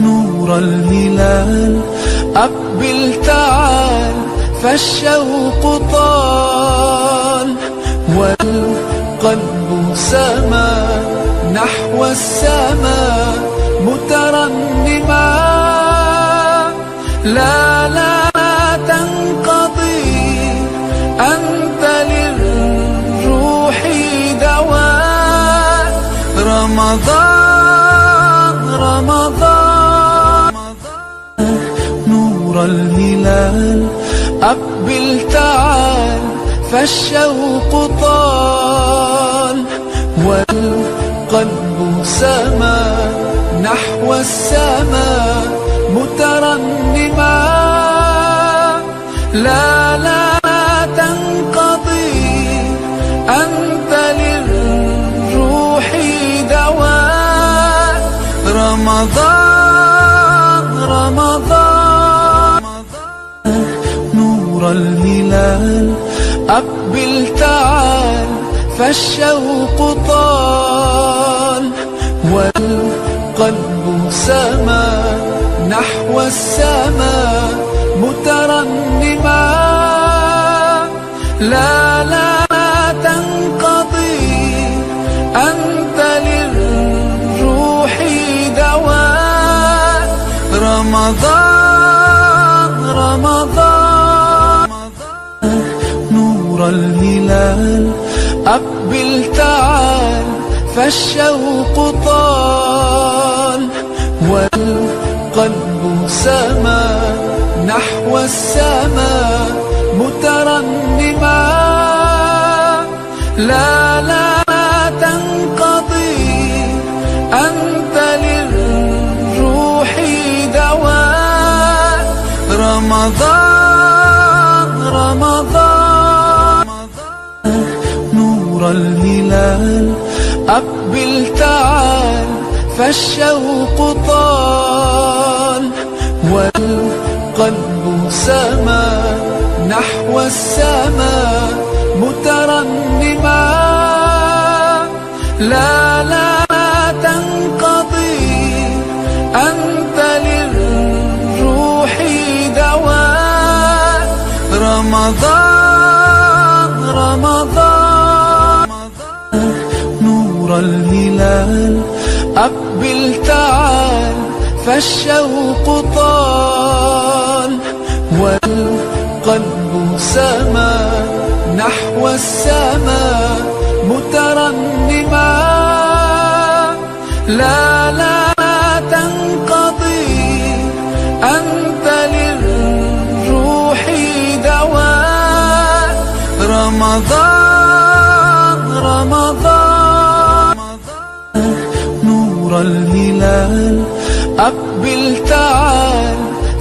نور الهلال أقبل تعال فالشوق طال والقلب سما نحو السماء مترنما. لا لا تنقضي أنت للروح دواء. رمضان رمضان نور الهلال أقبل تعال فالشوق طال والقلب سما نحو السماء مترنما. لا لا تنقضي أنت للروح دواء. رمضان رمضان نور الهلال أقبل تعال فالشوق طال والقلب سما نحو السماء مترنما. لا لا تنقضي أنت للروح دواء. رمضان رمضان نور الهلال أقبل تعال فالشوق طال والقلب سما نحو السماء مترنما. لا لا تنقضي أنت للروح دواء. رمضان رمضان نور الهلال أقبل تعال فالشوق طال والقلب سما نحو السماء مترنما. لا لا تنقضي أنت للروح دواء. رمضان رمضان نور الهلال أقبل تعال فالشوق طال والقلب سما نحو السماء مترنما. لا لا تنقضي أنت للروح دواء. رمضان رمضان نور الهلال أقبل تعال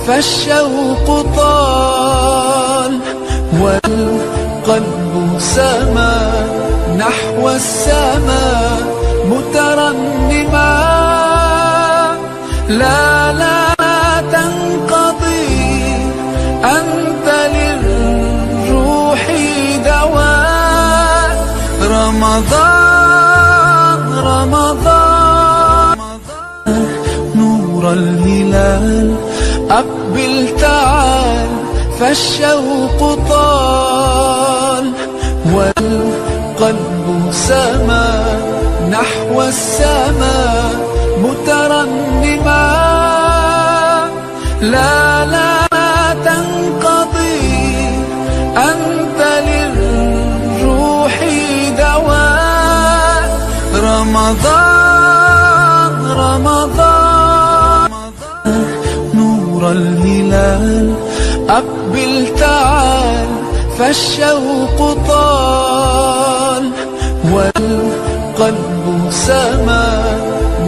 فالشوق طال والقلب سما نحو السماء مترنما. لا لا تنقضي أنت للروح دواء. رمضان رمضان نور الهلال أقبل تعال فالشوق طال والقلب سما نحو السماء مترنما. لا لا تنقضي أنت للروح دواء. رمضان رمضان نور الهلال أقبل تعال فالشوق طال والقلب سما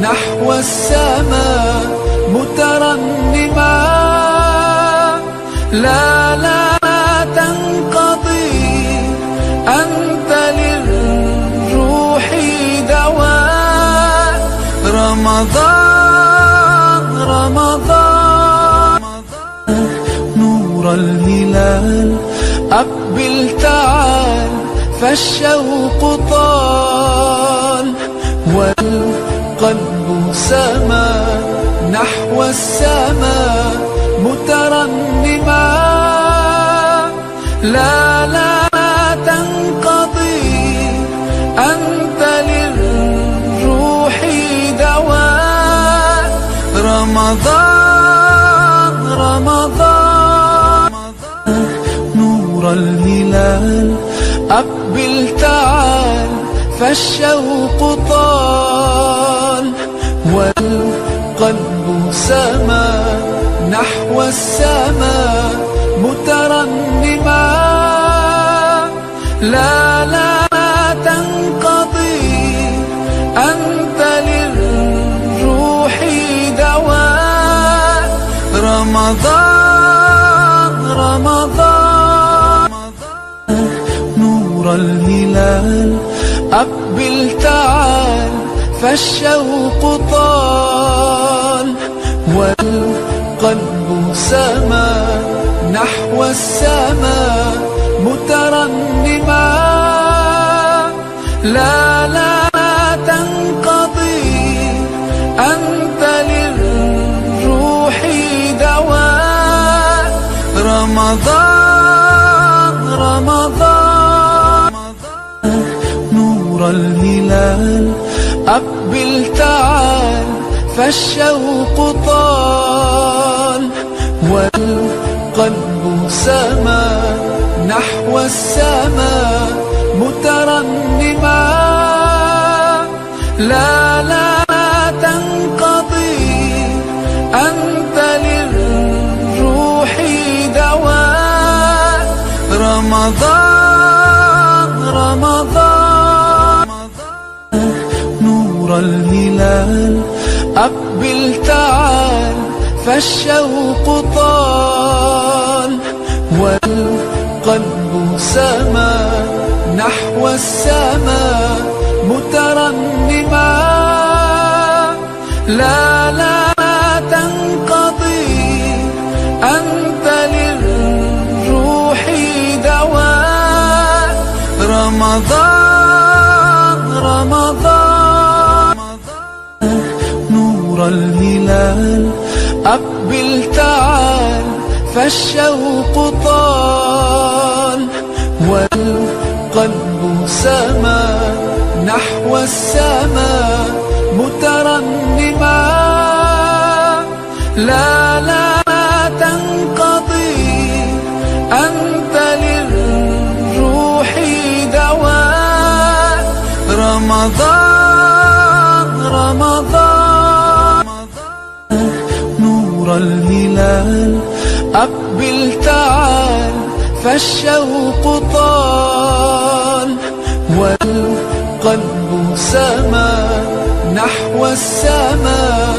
نحو السماء مترنما. لا لا تنقضي أنت للروح دواء. رمضان رمضان نور الهلال أقبل تعال فالشوق طال والقلب سما نحو السماء مترنما. لا لا تنقضي أنت للروح دواء. رمضان رمضان نور الهلال أقبل تعال فالشوق طال والقلب سما نحو السماء مترنما. لا لا تنقضي أنت للروح دواء. رمضان رمضان نور الهلال أقبل تعال فالشوق طال والقلب سما نحو السماء مترنما. لا لا تنقضي أنت للروح دواء. رمضان رمضان نور الهلال أقبل تعال فالشوق طال والقلب سما نحو السماء مترنما. لا لا تنقضي أنت للروح دواء. رمضان رمضان نور الهلال أقبل تعال فالشوق طال والقلب سما نحو السماء مترنما. لا لا تنقضي أنت للروح دواء. رمضان رمضان نور الهلال أقبل تعال فالشوق طال والقلب سما نحو السماء مترنما. لا لا تنقضي أنت للروح دواء. رمضان رمضان نور الهلال أقبل تعال فالشوق طال والقلب سما نحو السماء